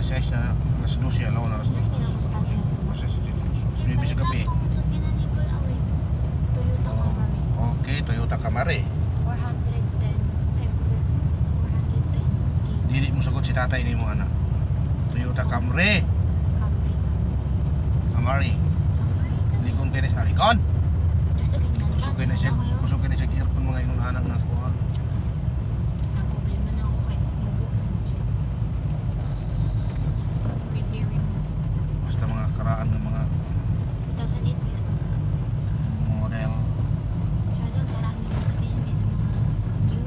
6 na, alas 12, alaw na alas 12. Proses maybe sa gabi. Toyota Camry. Okay, Toyota Camry. 410. Dili mo sagot si tatay ni mo anak. Toyota Camry. Camry. Likon kayo sa likon. Kusok kayo na siya earphone mga inong anak na ko. Problema na ako kay Nubo. Basta mga karaan ng mga 2008 yun. model. Siya doon, karami yung sabihin din sa mga new.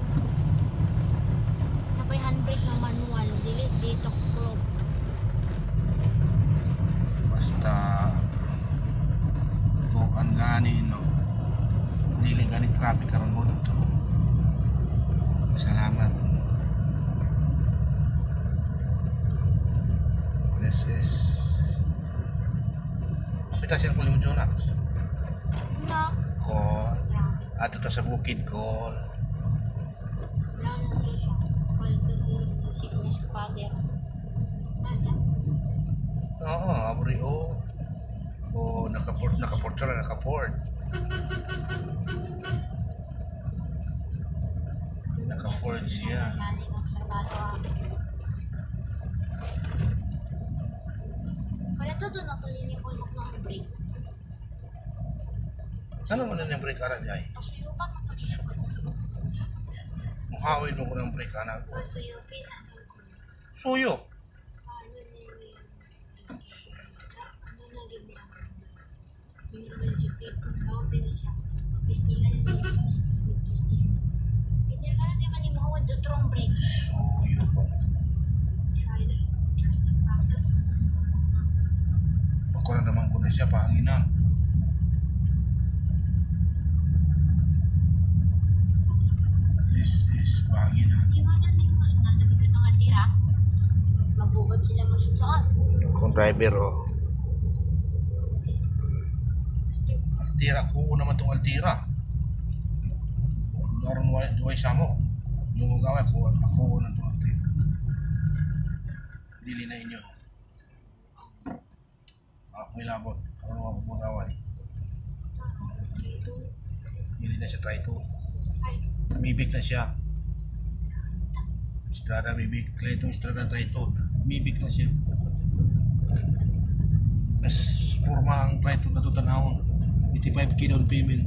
Napay handbrake ng manual, delete dito club. Basta ko ang gani no. Dili gani traffic karon mo dito. Salamat. This is Apitasyan ko limon Jonas. Na, Call. traffic. Ato ta sa bukid call. Wala na doon siya. Call to the fitness father. Ano? Oo, abri o. O nakaport siya, nakaport. Naka-Ford siya. Masyadong observado ako. Kaya to doon natuloy yung ulok ng brake. Ano mo na yung brake anak niya? Pasuyupan mo pa niya ko. Muhawin mo ko ng brake anak ko. Pasuyupi sa ko. Suyo. Ano na yun? Ano na rin niya? Meron siya paper. Bawag din na siya. Pistingan na niya. Brutus niya. Pinir ka na di man yung mahawad doon trong brake. Suyo pala. Try that. Trust the process. Bako na naman ko na siya, pahanginan. This is pahanginan. Iwanan yung nabigat ng atira. Magbubot sila mag-insoon. Kung driver o. Altira, kuo naman itong Altira. Naroon duway sa mo. Yung mga gawin, ako na itong Altira. Dili na inyo. May labot. Ano mga pagmagaway. Dili na siya try to. Mibig na siya. Estrada mibig. Kaya itong Estrada try to. Mibig na siya. Mas purma ang try to na ito tanawon. 85K down payment.